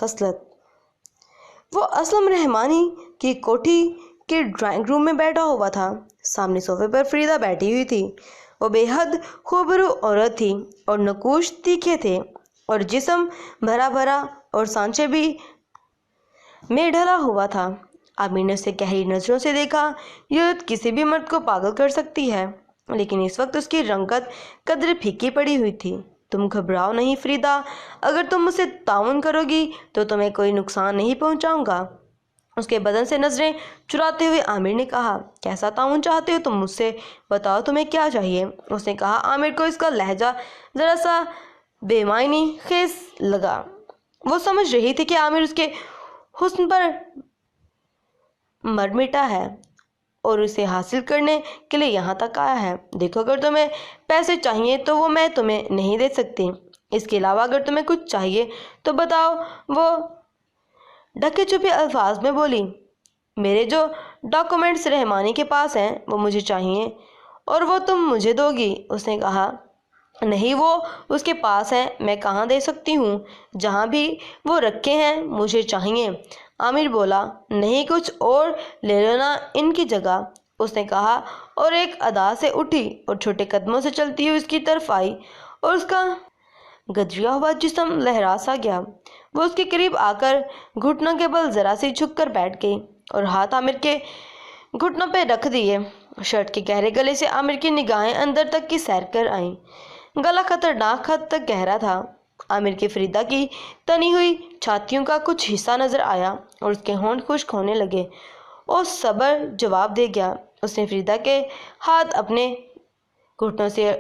خصلت۔ وہ اسلم رحمانی کی کوٹھی کے ڈرائنگ روم میں بیٹھا ہوا تھا۔ سامنے صوفے پر فریدہ بیٹھی ہوئی تھی۔ وہ بے حد خوبرو عورت تھی اور نقوش تیکھے تھے اور جسم بھرا بھرا اور سانچے بھی میں ڈھلا ہوا تھا۔ عامر نے اسے گہری نظروں سے دیکھا۔ یہ عورت کسی بھی مرد کو پاگل کر سکتی ہے، لیکن اس وقت اس کی رنگت قدر پھیکی پڑی ہوئی تھی۔ تم گھبراؤ نہیں فریدہ، اگر تم مجھ سے تعاون کرو گی تو تمہیں کوئی نقصان نہیں پہنچاؤں گا۔ اس کے بدن سے نظریں چراتے ہوئے عامر نے کہا، کیسا تعاون چاہتے ہو تم مجھ سے؟ بتاؤ تمہیں کیا چاہیے؟ اس نے کہا۔ عامر کو اس کا لہجہ ذرا سا بے معنی خیز لگا۔ وہ سمجھ رہی تھی کہ عامر اس کے حسن پر مر مٹا ہے اور اسے حاصل کرنے کے لیے یہاں تک آیا ہے۔ دیکھو، اگر تمہیں پیسے چاہیے تو وہ میں تمہیں نہیں دے سکتی۔ اس کے علاوہ اگر تمہیں کچھ چاہیے تو بتاؤ۔ وہ ڈھکے چھپے الفاظ میں بولی، میرے جو ڈاکومنٹس رحمانی کے پاس ہیں وہ مجھے چاہیے اور وہ تم مجھے دو گی۔ اس نے کہا، نہیں، وہ اس کے پاس ہیں، میں کہاں دے سکتی ہوں؟ جہاں بھی وہ رکھے ہیں مجھے چاہیے۔ عامر بولا، نہیں، کچھ اور لے لو نا ان کی جگہ۔ اس نے کہا اور ایک ادا سے اٹھی اور چھوٹے قدموں سے چلتی ہوئی اس کی طرف آئی اور اس کا گدریا ہوا جسم لہرا سا گیا۔ وہ اس کے قریب آ کر گھٹنوں کے بل ذرا سی جھک کر بیٹھ گئی اور ہاتھ عامر کے گھٹنوں پہ رکھ دیے۔ شرٹ کے گہرے گلے سے عامر کی نگاہیں اندر تک کی سیر کر آئیں۔ گلا خطرناک حد تک گہرا تھا۔ عامر کی فریدہ کی تنی ہوئی چھاتیوں کا کچھ حصہ نظر آیا اور اس کے ہونٹ خشک ہونے لگے۔ وہ صبر جواب دے گیا۔ اس نے فریدہ کے ہاتھ اپنے گھٹنوں سے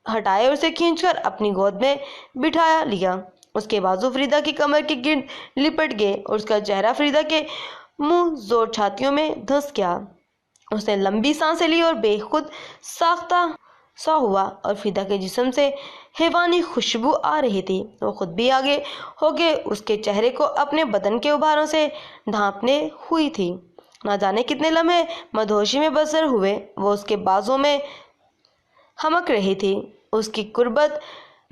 ہٹائے اور اسے کھینچ کر اپنی گود میں بٹھا لیا۔ اس کے بازو فریدہ کی کمر کے گرد لپٹ گئے اور اس کا چہرہ فریدہ کے منہ زور چھاتیوں میں دھنس گیا۔ اس نے لمبی سانسیں لی اور بے خود ساختہ سا ہوا اور فریدہ کے جسم سے حیوانی خوشبو آ رہی تھی۔ وہ خود بھی آگے ہو کے اس کے چہرے کو اپنے بدن کے ابھاروں سے ڈھانپنے ہوئی تھی۔ نہ جانے کتنے لمحے مدہوشی میں بسر ہوئے۔ وہ اس کے بازوں میں ہمک رہی تھی۔ اس کی قربت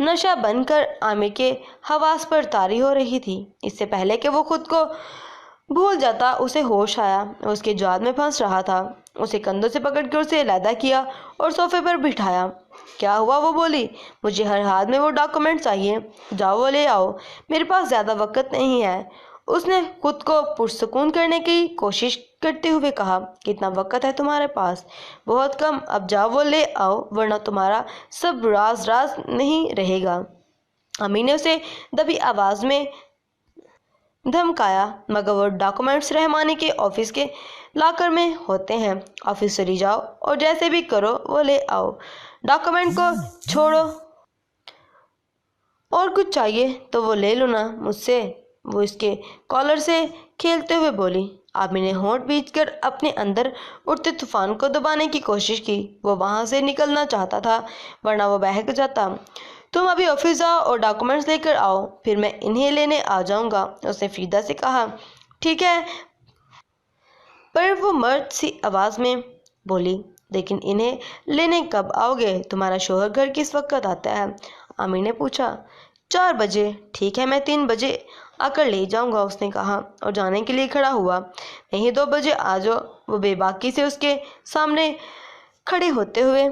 نشہ بن کر عامر کے حواس پر طاری ہو رہی تھی۔ اس سے پہلے کہ وہ خود کو بھول جاتا اسے ہوش آیا۔ وہ اس کے جال میں پھنس رہا تھا۔ اسے کندھوں سے پکڑ کر اسے علیحدہ کیا اور صوفے پر بٹھایا۔ کیا ہوا؟ وہ بولی، مجھے ہر حال میں وہ ڈاکومنٹ چاہیے۔ جاؤ وہ لے آؤ، میرے پاس زیادہ وقت نہیں ہے۔ اس نے خود کو پرسکون کرنے کی کوشش کرتے ہوئے کہا، کتنا وقت ہے تمہارے پاس؟ بہت کم۔ اب جاؤ وہ لے آؤ ورنہ تمہارا سب راز راز نہیں رہے گا۔ امی نے اسے دبی آواز میں دھمکایا، مگر وہ ڈاکومنٹس رحمانی کے آفس کے لاکر میں ہوتے ہیں۔ آفس چلی جاؤ اور جیسے بھی کرو وہ لے آؤ۔ ڈاکومنٹ کو چھوڑو، اور کچھ چاہیے تو وہ لے لو نا مجھ سے۔ وہ اس کے کالر سے کھیلتے ہوئے بولی۔ عامر نے ہونٹ بھینچ کر اپنے اندر اٹھتے طوفان کو دبانے کی کوشش کی۔ وہ وہاں سے نکلنا چاہتا تھا ورنہ وہ بہک جاتا۔ تم ابھی آفس جاؤ اور ڈاکومنٹس لے کر آؤ، پھر میں انہیں لینے آ جاؤں گا۔ اس نے فریدہ سے کہا، ٹھیک ہے، پر وہ مرد سی آواز میں بولی، لیکن انہیں لینے کب آؤ گے؟ تمہارا شوہر گھر کس وقت آتا ہے؟ عامر نے پوچھا۔ 4 بجے۔ ٹھیک ہے، میں 3 بجے آ کر لے جاؤں گا، اس نے کہا اور جانے کے لیے کھڑا ہوا۔ نہیں، 2 بجے آ جاؤ، وہ بے باکی سے اس کے سامنے کھڑے ہوتے ہوئے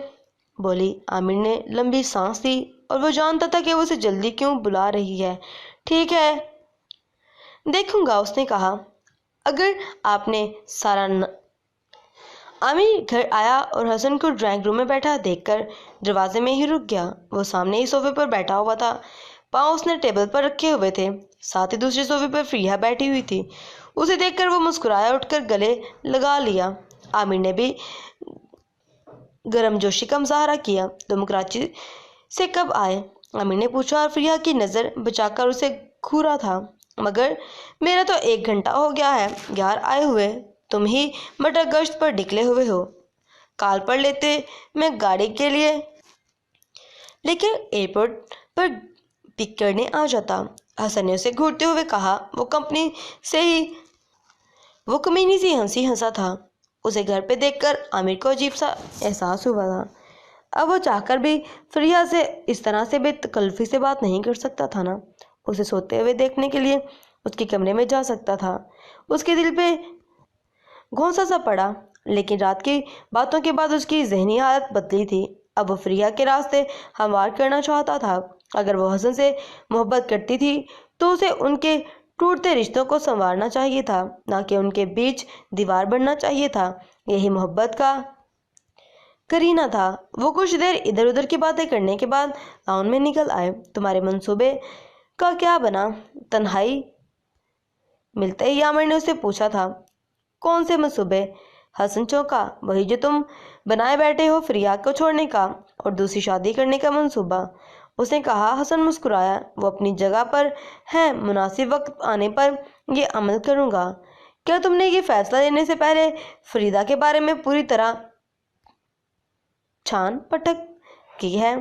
بولی۔ عامر نے لمبی سانس لی اور وہ جانتا تھا کہ وہ اسے جلدی کیوں بلا رہی ہے۔ ٹھیک ہے، دیکھوں گا، اس نے کہا۔ اگر آپ نے سارا عامر گھر آیا اور حسن کو ڈرائنگ روم میں بیٹھا دیکھ کر دروازے میں ہی رک گیا۔ وہ سامنے ہی صوفے پر بیٹھا ہوا تھا، پاؤں اس نے ٹیبل پر رکھے ہوئے تھے۔ ساتھ ہی دوسرے صوفے پر فریحہ بیٹھی ہوئی تھی۔ اسے دیکھ کر وہ مسکرایا، اٹھ کر گلے لگا لیا۔ عامر نے بھی گرم جوشی کا مظاہرہ کیا۔ تم کراچی سے کب آئے؟ عامر نے پوچھا اور فریحہ کی نظر بچا کر اسے گھورا تھا۔ مگر میرا تو 1 گھنٹہ ہو گیا ہے یار آئے ہوئے، تم ہی مٹر گشت پر نکلے ہوئے ہو۔ کال پر لیتے میں گاڑی کے لیے، لیکن ایئرپورٹ پر پک کرنے آ جاتا، حسن نے اسے گھورتے ہوئے کہا۔ وہ کمینی سی ہنسی ہنسا تھا۔ اسے گھر پہ دیکھ کر عامر کو عجیب سا احساس ہوا تھا۔ اب وہ چاہ کر بھی فریحہ سے اس طرح سے بے تکلفی سے بات نہیں کر سکتا تھا نا۔ اسے سوتے ہوئے دیکھنے کے لیے اس کے کمرے میں جا سکتا تھا۔ اس کے دل پہ گھونسا سا پڑا، لیکن رات کی باتوں کے بعد اس کی ذہنی حالت بدلی تھی۔ اب وہ فریحہ کے راستے ہموار کرنا چاہتا تھا۔ اگر وہ حسن سے محبت کرتی تھی تو اسے ان کے ٹوٹتے رشتوں کو سنوارنا چاہیے تھا، نہ کہ ان کے بیچ دیوار بننا چاہیے تھا۔ یہی محبت کا کرینہ تھا۔ وہ کچھ دیر ادھر ادھر کی باتیں کرنے کے بعد لاؤن میں نکل آئے۔ تمہارے منصوبے کا کیا بنا؟ تنہائی ملتے ہی عامر نے اسے پوچھا تھا۔ کون سے منصوبے؟ حسن چونکا۔ وہی جو تم بنائے بیٹھے ہو، فریحہ کو چھوڑنے کا اور دوسری شادی کرنے کا منصوبہ، اس نے کہا۔ حسن مسکرایا۔ وہ اپنی جگہ پر ہے، مناسب وقت آنے پر یہ عمل کروں گا۔ کیا تم نے یہ فیصلہ لینے سے پہلے فریدہ کے بارے میں پوری طرح چھان پٹک کی ہے؟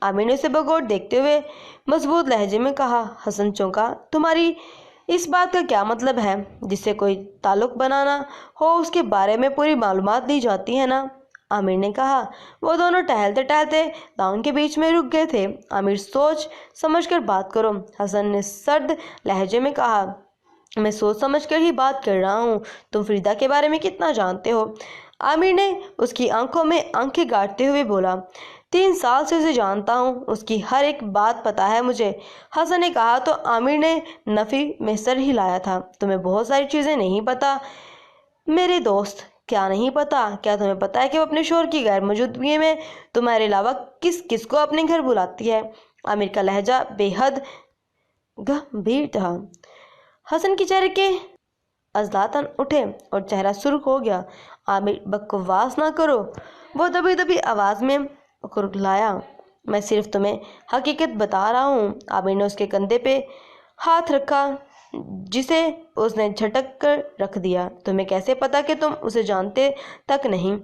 عامر نے اسے بغور دیکھتے ہوئے مضبوط لہجے میں کہا۔ حسن چونکا۔ تمہاری اس بات کا کیا مطلب ہے؟ جس سے کوئی تعلق بنانا ہو اس کے بارے میں پوری معلومات لی جاتی ہے نا؟ عامر نے کہا۔ وہ دونوں ٹہلتے ٹہلتے لاؤن کے بیچ میں رک گئے تھے۔ عامر سوچ سمجھ کر بات کرو، حسن نے سرد لہجے میں کہا۔ میں سوچ سمجھ کر ہی بات کر رہا ہوں۔ تم فریدہ کے بارے میں کتنا جانتے ہو؟ عامر نے اس کی آنکھوں میں آنکھیں گاڑتے ہوئے بولا۔ 3 سال سے اسے جانتا ہوں، اس کی ہر ایک بات پتہ ہے مجھے، حسن نے کہا تو عامر نے نفی میں سر ہلایا تھا۔ تمہیں بہت ساری چیزیں نہیں پتہ میرے دوست۔ کیا نہیں پتہ؟ کیا تمہیں پتہ ہے کہ وہ اپنے شوہر کی غیر موجودگی میں تمہارے علاوہ کس کس کو اپنے گھر بلاتی ہے؟ عامر کا لہجہ بے حد گمبھیر تھا۔ حسن کے چہرے کے عضلات اٹھے اور چہرہ سرخ ہو گیا۔ عامر بکواس نہ کرو، وہ دبی دبی آواز میں کرلایا۔ میں صرف تمہیں حقیقت بتا رہا ہوں۔ عامر نے اس کے کندھے پہ ہاتھ رکھا جسے اس نے جھٹک کر رکھ دیا۔ تمہیں کیسے پتا کہ تم اسے جانتے تک نہیں؟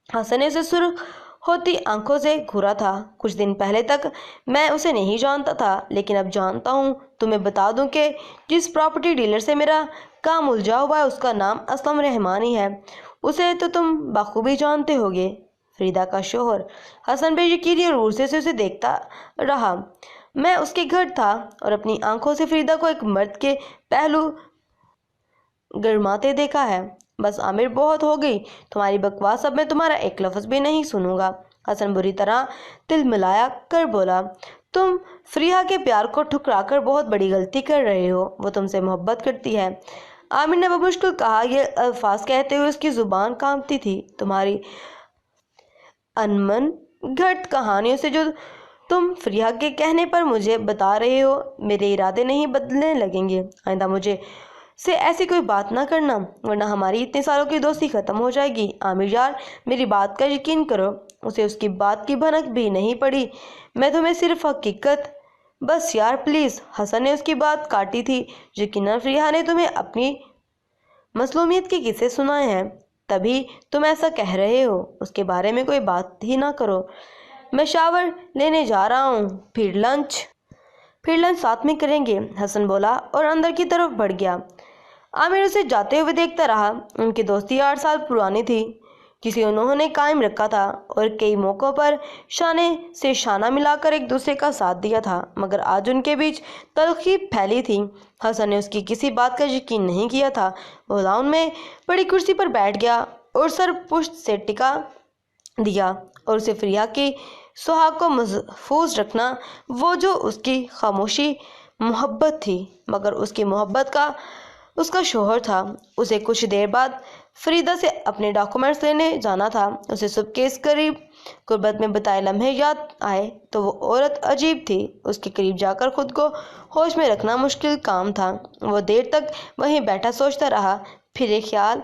حسن نے اسے سرخ ہوتی آنکھوں سے گھورا تھا۔ کچھ دن پہلے تک میں اسے نہیں جانتا تھا، لیکن اب جانتا ہوں۔ تمہیں بتا دوں کہ جس پراپرٹی ڈیلر سے میرا کام الجھا ہوا ہے اس کا نام اسلم رحمانی ہے۔ اسے تو تم بخوبی جانتے ہوگے۔ فریدہ کا شوہر؟ حسن بے یقینی اور غصے سے اسے دیکھتا رہا۔ میں اس کے گھر تھا اور اپنی آنکھوں سے فریدہ کو ایک مرد کے پہلو گرماتے دیکھا ہے۔ بس عامر، بہت ہو گئی تمہاری بکواس، اب میں تمہارا ایک لفظ بھی نہیں سنوں گا۔ حسن بری طرح تلملایا کر بولا۔ تم فریحہ کے پیار کو ٹھکرا کر بہت بڑی غلطی کر رہے ہو، وہ تم سے محبت کرتی ہے۔ عامر نے بمشکل کہا۔ یہ الفاظ کہتے ہوئے اس کی زبان کانپتی تھی۔ تمہاری انمن گھڑت کہانیوں سے جو تم فریحہ کے کہنے پر مجھے بتا رہے ہو، میرے ارادے نہیں بدلنے لگیں گے۔ آئندہ مجھے سے ایسی کوئی بات نہ کرنا، ورنہ ہماری اتنے سالوں کی دوستی ختم ہو جائے گی۔ عامر یار، میری بات کا یقین کرو۔ اسے اس کی بات کی بھنک بھی نہیں پڑی۔ میں تمہیں صرف حقیقت۔ بس یار پلیز۔ حسن نے اس کی بات کاٹی تھی۔ یقیناً فریحہ نے تمہیں اپنی مظلومیت کے قصے سنائے ہیں، تبھی تم ایسا کہہ رہے ہو۔ اس کے بارے میں کوئی بات ہی نہ کرو۔ میں شاور لینے جا رہا ہوں، پھر لنچ ساتھ میں کریں گے، حسن بولا اور اندر کی طرف بڑھ گیا۔ عامر اسے جاتے ہوئے دیکھتا رہا۔ ان کی دوستی 8 سال پرانی تھی، جسے انہوں نے قائم رکھا تھا اور کئی موقعوں پر شانے سے شانہ ملا کر ایک دوسرے کا ساتھ دیا تھا، مگر آج ان کے بیچ تلخی پھیلی تھی۔ حسن نے اس کی کسی بات کا یقین نہیں کیا تھا۔ وہ لاؤن میں بڑی کرسی پر بیٹھ گیا اور سر پشت سے ٹکا دیا، اور اسے فریحہ کی سہاگ کو محفوظ رکھنا، وہ جو اس کی خاموشی محبت تھی، مگر اس کی محبت کا اس کا شوہر تھا۔ اسے کچھ دیر بعد فریدہ سے اپنے ڈاکومنٹس لینے جانا تھا۔ اسے صبح کے اس قریب غربت میں بتائے لمحے یاد آئے تو وہ عورت عجیب تھی۔ اس کے قریب جا کر خود کو ہوش میں رکھنا مشکل کام تھا۔ وہ دیر تک وہیں بیٹھا سوچتا رہا، پھر ایک خیال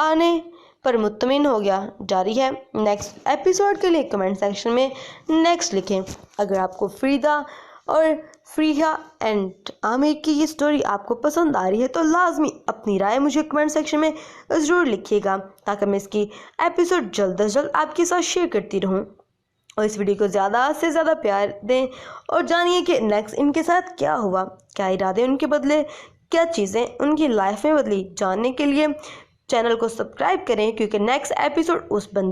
آنے پر مطمئن ہو گیا۔ جاری ہے۔ نیکسٹ ایپیسوڈ کے لیے کمنٹ سیکشن میں نیکسٹ لکھیں۔ اگر آپ کو فریدہ اور فریحہ اینڈ عامر کی یہ سٹوری آپ کو پسند آ رہی ہے تو لازمی اپنی رائے مجھے کمنٹ سیکشن میں ضرور لکھیے گا، تاکہ میں اس کی ایپیسوڈ جلد از جلد آپ کے ساتھ شیئر کرتی رہوں۔ اور اس ویڈیو کو زیادہ سے زیادہ پیار دیں اور جانیے کہ نیکسٹ ان کے ساتھ کیا ہوا، کیا ارادے ان کے بدلے، کیا چیزیں ان کی لائف میں بدلی۔ جاننے کے لیے چینل کو سبسکرائب کریں، کیونکہ نیکسٹ ایپیسوڈ اس بندے